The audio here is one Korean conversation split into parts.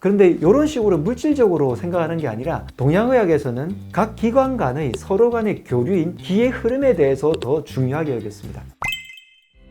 그런데 이런 식으로 물질적으로 생각하는 게 아니라 동양의학에서는 각 기관 간의 서로 간의 교류인 기의 흐름에 대해서 더 중요하게 여겼습니다.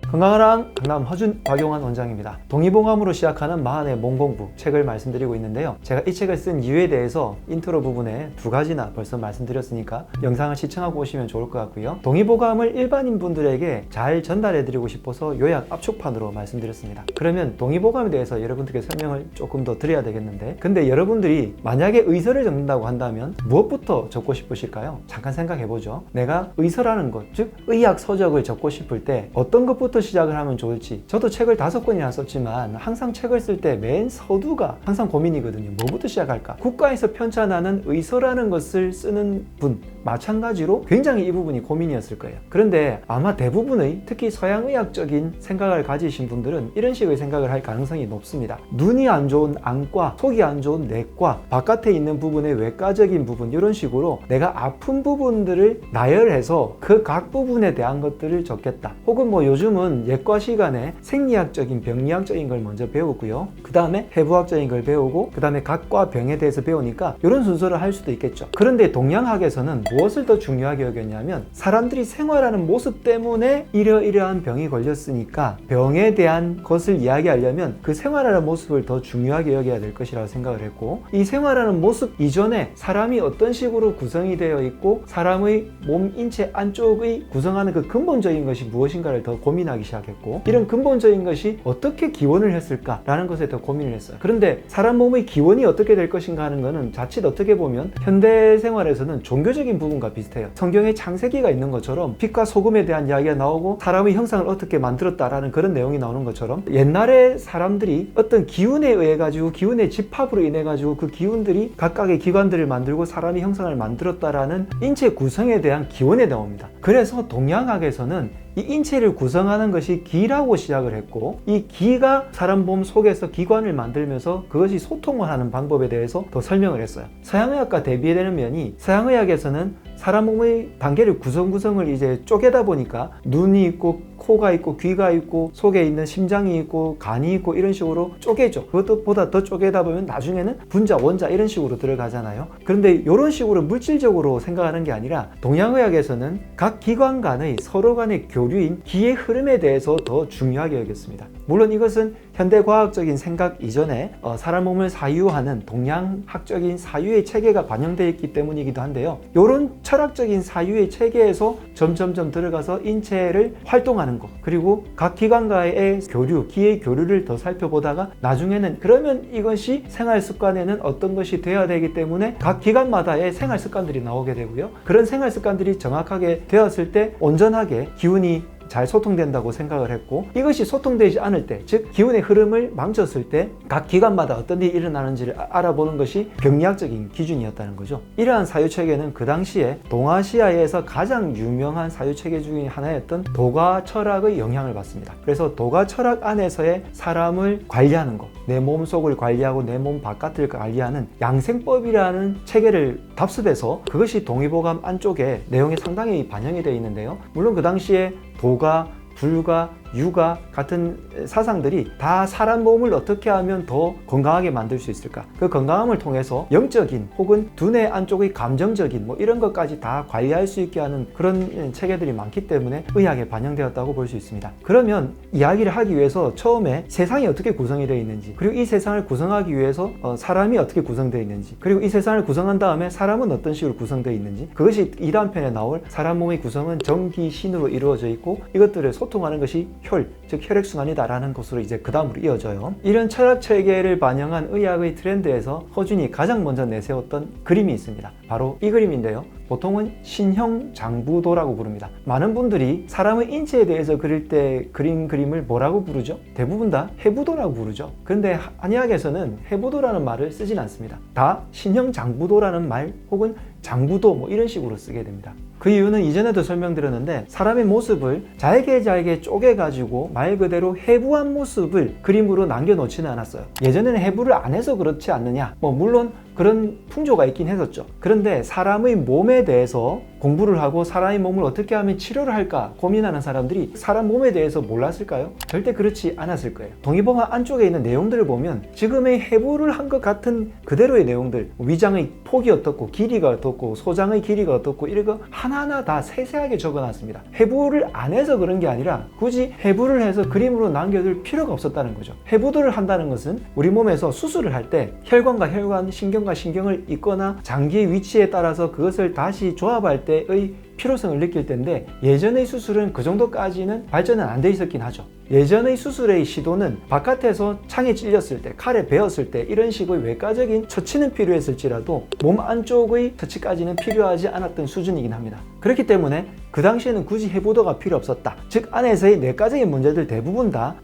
건강한 강남 허준 박용환 원장입니다. 동의보감으로 시작하는 마흔의 몸공부 책을 말씀드리고 있는데요. 제가 이 책을 쓴 이유에 대해서 인트로 부분에 2가지나 벌써 말씀드렸으니까 영상을 시청하고 오시면 좋을 것 같고요. 동의보감을 일반인 분들에게 잘 전달해드리고 싶어서 요약 압축판으로 말씀드렸습니다. 그러면 동의보감에 대해서 여러분들께 설명을 조금 더 드려야 되겠는데, 근데 여러분들이 만약에 의서를 적는다고 한다면 무엇부터 적고 싶으실까요? 잠깐 생각해보죠. 내가 의서라는 것, 즉 의학 서적을 적고 싶을 때 어떤 것부터 시작을 하면 좋을지. 저도 책을 5권이나 썼지만 항상 책을 쓸 때 맨 서두가 항상 고민이거든요. 뭐부터 시작할까? 국가에서 편찬하는 의서라는 것을 쓰는 분 마찬가지로 굉장히 이 부분이 고민이었을 거예요. 그런데 아마 대부분의 특히 서양의학적인 생각을 가지신 분들은 이런 식의 생각을 할 가능성이 높습니다. 눈이 안 좋은 안과, 속이 안 좋은 내과, 바깥에 있는 부분의 외과적인 부분, 이런 식으로 내가 아픈 부분들을 나열해서 그 각 부분에 대한 것들을 적겠다. 혹은 뭐 요즘은 예과 시간에 생리학적인 병리학적인 걸 먼저 배우고요. 그 다음에 해부학적인 걸 배우고 그 다음에 각과 병에 대해서 배우니까 이런 순서를 할 수도 있겠죠. 그런데 동양학에서는 무엇을 더 중요하게 여겼냐면 사람들이 생활하는 모습 때문에 이러이러한 병이 걸렸으니까 병에 대한 것을 이야기하려면 그 생활하는 모습을 더 중요하게 여겨야 될 것이라고 생각을 했고, 이 생활하는 모습 이전에 사람이 어떤 식으로 구성이 되어 있고 사람의 몸 인체 안쪽의 구성하는 그 근본적인 것이 무엇인가를 더 고민하기 시작했고, 이런 근본적인 것이 어떻게 기원을 했을까라는 것에 더 고민을 했어요. 그런데 사람 몸의 기원이 어떻게 될 것인가 하는 것은 자칫 어떻게 보면 현대 생활에서는 종교적인 부분과 비슷해요. 성경에 창세기가 있는 것처럼 빛과 소금에 대한 이야기가 나오고 사람의 형상을 어떻게 만들었다라는 그런 내용이 나오는 것처럼 옛날에 사람들이 어떤 기운에 의해 가지고 기운의 집합으로 인해 가지고 그 기운들이 각각의 기관들을 만들고 사람의 형상을 만들었다라는 인체 구성에 대한 기원에 나옵니다. 그래서 동양학에서는 이 인체를 구성하는 것이 기라고 시작을 했고, 이 기가 사람 몸 속에서 기관을 만들면서 그것이 소통을 하는 방법에 대해서 더 설명을 했어요. 서양의학과 대비되는 면이, 서양의학에서는 사람 몸의 단계를 구성을 이제 쪼개다 보니까 눈이 있고 코가 있고 귀가 있고 속에 있는 심장이 있고 간이 있고 이런 식으로 쪼개죠. 그것보다 더 쪼개다 보면 나중에는 분자, 원자 이런 식으로 들어가잖아요. 그런데 이런 식으로 물질적으로 생각하는 게 아니라 동양의학에서는 각 기관 간의 서로 간의 교류인 기의 흐름에 대해서 더 중요하게 여겼습니다. 물론 이것은 현대과학적인 생각 이전에 사람 몸을 사유하는 동양학적인 사유의 체계가 반영되어 있기 때문이기도 한데요. 이런 철학적인 사유의 체계에서 점점점 들어가서 인체를 활동하는 것, 그리고 각 기관과의 교류, 기의 교류를 더 살펴보다가 나중에는 그러면 이것이 생활 습관에는 어떤 것이 되어야 되기 때문에 각 기관마다의 생활 습관들이 나오게 되고요. 그런 생활 습관들이 정확하게 되었을 때 온전하게 기운이 잘 소통된다고 생각을 했고, 이것이 소통되지 않을 때, 즉 기운의 흐름을 망쳤을 때 각 기관마다 어떤 일이 일어나는지를 알아보는 것이 병리학적인 기준이었다는 거죠. 이러한 사유체계는 그 당시에 동아시아에서 가장 유명한 사유체계 중에 하나였던 도가 철학의 영향을 받습니다. 그래서 도가 철학 안에서의 사람을 관리하는 것, 내 몸속을 관리하고 내 몸 바깥을 관리하는 양생법이라는 체계를 답습해서 그것이 동의보감 안쪽에 내용이 상당히 반영이 되어 있는데요. 물론 그 당시에 도가, 불가, 유가 같은 사상들이 다 사람 몸을 어떻게 하면 더 건강하게 만들 수 있을까, 그 건강함을 통해서 영적인 혹은 두뇌 안쪽의 감정적인 뭐 이런 것까지 다 관리할 수 있게 하는 그런 체계들이 많기 때문에 의학에 반영되었다고 볼 수 있습니다. 그러면 이야기를 하기 위해서 처음에 세상이 어떻게 구성이 되어 있는지, 그리고 이 세상을 구성하기 위해서 사람이 어떻게 구성되어 있는지, 그리고 이 세상을 구성한 다음에 사람은 어떤 식으로 구성되어 있는지, 그것이 2단 편에 나올 사람 몸의 구성은 정기, 신으로 이루어져 있고 이것들을 소통하는 것이 혈, 즉 혈액순환이다라는 것으로 이제 그 다음으로 이어져요. 이런 철학 체계를 반영한 의학의 트렌드에서 허준이 가장 먼저 내세웠던 그림이 있습니다. 바로 이 그림인데요. 보통은 신형장부도라고 부릅니다. 많은 분들이 사람의 인체에 대해서 그릴 때 그림을 뭐라고 부르죠? 대부분 다 해부도라고 부르죠. 그런데 한의학에서는 해부도라는 말을 쓰진 않습니다. 다 신형장부도라는 말 혹은 장부도 뭐 이런 식으로 쓰게 됩니다. 그 이유는 이전에도 설명드렸는데 사람의 모습을 잘게 쪼개가지고 말 그대로 해부한 모습을 그림으로 남겨놓지는 않았어요. 예전에는 해부를 안 해서 그렇지 않느냐, 물론 그런 풍조가 있긴 했었죠. 그런데 사람의 몸에 대해서 공부를 하고 사람의 몸을 어떻게 하면 치료를 할까 고민하는 사람들이 사람 몸에 대해서 몰랐을까요? 절대 그렇지 않았을 거예요. 동의보감 안쪽에 있는 내용들을 보면 지금의 해부를 한 것 같은 그대로의 내용들, 위장의 폭이 어떻고 길이가 어떻고 소장의 길이가 어떻고 이런 거 하나하나 다 세세하게 적어놨습니다. 해부를 안 해서 그런 게 아니라 굳이 해부를 해서 그림으로 남겨둘 필요가 없었다는 거죠. 해부들을 한다는 것은 우리 몸에서 수술을 할 때 혈관과 혈관, 신경과 신경을 잇거나 장기의 위치에 따라서 그것을 다시 조합할 때의 필요성을 느낄 텐데, 예전의 수술은 그 정도까지는 발전은 안 돼 있었긴 하죠. 예전의 수술의 시도는 바깥에서 창에 찔렸을 때, 칼에 베었을 때 이런 식의 외과적인 처치는 필요했을지라도 몸 안쪽의 처치까지는 필요하지 않았던 수준이긴 합니다. 그렇기 때문에 그 당시에는 굳이 해부도가 필요 없었다. 즉 안에서의 내과적인 문제들 대부분 다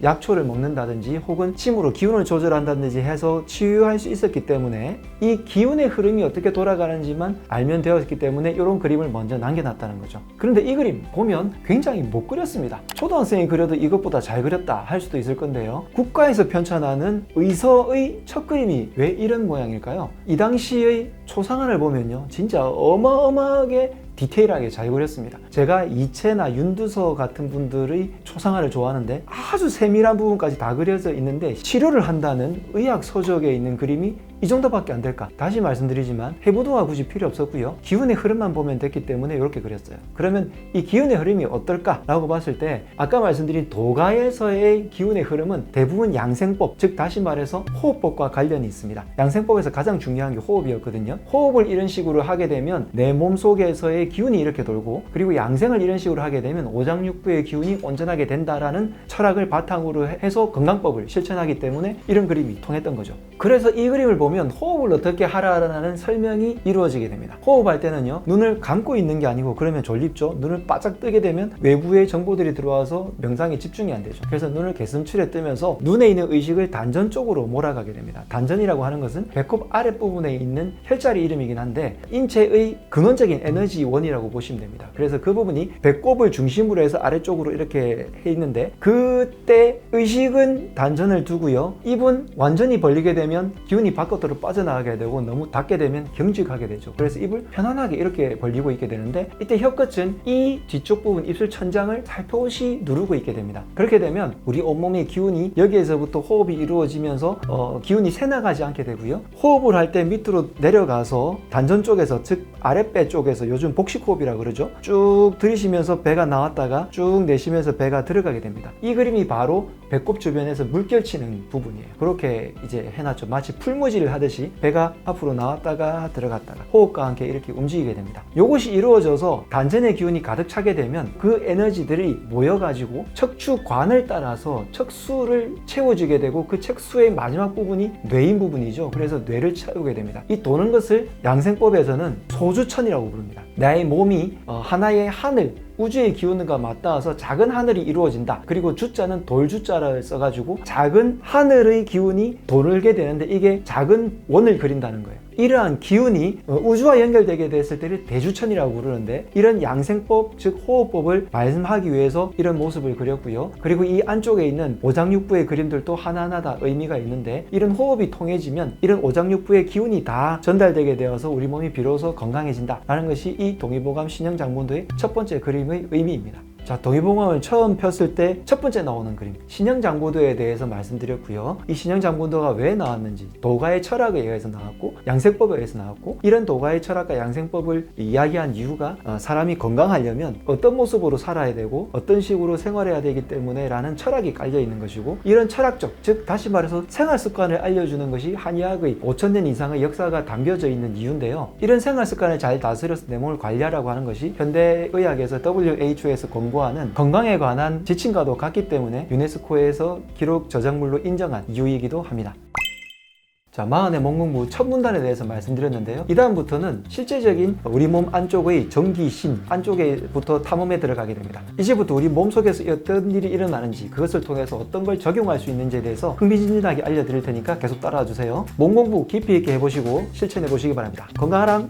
약초를 먹는다든지 혹은 침으로 기운을 조절한다든지 해서 치유할 수 있었기 때문에 이 기운의 흐름이 어떻게 돌아가는지만 알면 되었기 때문에 이런 그림을 먼저 남겨놨다는 거죠. 그런데 이 그림 보면 굉장히 못 그렸습니다. 초등학생이 그려도 이것보다 잘 그렸다 할 수도 있을 건데요. 국가에서 편찬하는 의서의 첫 그림이 왜 이런 모양일까요? 이 당시의 초상화를 보면요, 진짜 어마어마하게 디테일하게 잘 그렸습니다. 제가 이채나 윤두서 같은 분들의 초상화를 좋아하는데 아주 세밀한 부분까지 다 그려져 있는데, 치료를 한다는 의학 서적에 있는 그림이 이 정도밖에 안 될까? 다시 말씀드리지만 해부도가 굳이 필요 없었고요. 기운의 흐름만 보면 됐기 때문에 이렇게 그렸어요. 그러면 이 기운의 흐름이 어떨까? 라고 봤을 때 아까 말씀드린 도가에서의 기운의 흐름은 대부분 양생법, 즉 다시 말해서 호흡법과 관련이 있습니다. 양생법에서 가장 중요한 게 호흡이었거든요. 호흡을 이런 식으로 하게 되면 내 몸 속에서의 기운이 이렇게 돌고, 그리고 양생을 이런 식으로 하게 되면 오장육부의 기운이 온전하게 된다라는 철학을 바탕으로 해서 건강법을 실천하기 때문에 이런 그림이 통했던 거죠. 그래서 이 그림을 보면 호흡을 어떻게 하라는 설명이 이루어지게 됩니다. 호흡할 때는요, 눈을 감고 있는 게 아니고, 그러면 졸립죠. 눈을 바짝 뜨게 되면 외부의 정보들이 들어와서 명상에 집중이 안 되죠. 그래서 눈을 개슴츠레 뜨면서 눈에 있는 의식을 단전 쪽으로 몰아가게 됩니다. 단전이라고 하는 것은 배꼽 아랫부분에 있는 혈자리 이름이긴 한데 인체의 근원적인 에너지 원이라고 보시면 됩니다. 그래서 그 부분이 배꼽을 중심으로 해서 아래쪽으로 이렇게 해 있는데, 그때 의식은 단전을 두고요, 입은 완전히 벌리게 되면 기운이 바깥으로 빠져나가게 되고 너무 닫게 되면 경직하게 되죠. 그래서 입을 편안하게 이렇게 벌리고 있게 되는데, 이때 혀끝은 이 뒤쪽 부분 입술 천장을 살포시 누르고 있게 됩니다. 그렇게 되면 우리 온몸의 기운이 여기에서부터 호흡이 이루어지면서 기운이 새나가지 않게 되고요, 호흡을 할 때 밑으로 내려가서 단전 쪽에서, 즉 아랫배 쪽에서, 요즘 복식호흡이라고 그러죠, 쭉 들이쉬면서 배가 나왔다가 쭉 내쉬면서 배가 들어가게 됩니다. 이 그림이 바로 배꼽 주변에서 물결치는 부분이에요. 그렇게 이제 해놨죠. 마치 풀무지를 하듯이 배가 앞으로 나왔다가 들어갔다가 호흡과 함께 이렇게 움직이게 됩니다. 이것이 이루어져서 단전의 기운이 가득 차게 되면 그 에너지들이 모여가지고 척추관을 따라서 척수를 채워주게 되고, 그 척수의 마지막 부분이 뇌인 부분이죠. 그래서 뇌를 채우게 됩니다. 이 도는 것을 양생법에서는 소주천이라고 부릅니다. 나의 몸이 하나의 하늘, 우주의 기운과 맞닿아서 작은 하늘이 이루어진다. 그리고 주자는 돌주자를 써가지고 작은 하늘의 기운이 돌게 되는데, 이게 작은 원을 그린다는 거예요. 이러한 기운이 우주와 연결되게 됐을 때를 대주천이라고 부르는데, 이런 양생법, 즉 호흡법을 말씀하기 위해서 이런 모습을 그렸고요. 그리고 이 안쪽에 있는 오장육부의 그림들도 하나하나 다 의미가 있는데, 이런 호흡이 통해지면 이런 오장육부의 기운이 다 전달되게 되어서 우리 몸이 비로소 건강해진다 라는 것이 이 동의보감 신형장본도의 첫 번째 그림의 의미입니다. 자, 동의보감을 처음 폈을 때 첫 번째 나오는 그림, 신형장보도에 대해서 말씀드렸고요. 이 신형장보도가 왜 나왔는지, 도가의 철학에 의해서 나왔고 양생법에 의해서 나왔고, 이런 도가의 철학과 양생법을 이야기한 이유가 사람이 건강하려면 어떤 모습으로 살아야 되고 어떤 식으로 생활해야 되기 때문에 라는 철학이 깔려 있는 것이고, 이런 철학적, 즉 다시 말해서 생활습관을 알려주는 것이 한의학의 5000년 이상의 역사가 담겨져 있는 이유인데요. 이런 생활습관을 잘 다스려서 내 몸을 관리하라고 하는 것이 현대의학에서 WHO에서 권고하는 건강에 관한 지침과도 같기 때문에 유네스코에서 기록 저작물로 인정한 이유이기도 합니다. 자, 마흔의 몸공부 첫 문단에 대해서 말씀드렸는데요. 이 다음부터는 실제적인 우리 몸 안쪽의 전기신 안쪽에부터 탐험에 들어가게 됩니다. 이제부터 우리 몸 속에서 어떤 일이 일어나는지, 그것을 통해서 어떤 걸 적용할 수 있는지에 대해서 흥미진진하게 알려드릴 테니까 계속 따라와 주세요. 몸공부 깊이 있게 해보시고 실천해 보시기 바랍니다. 건강하람!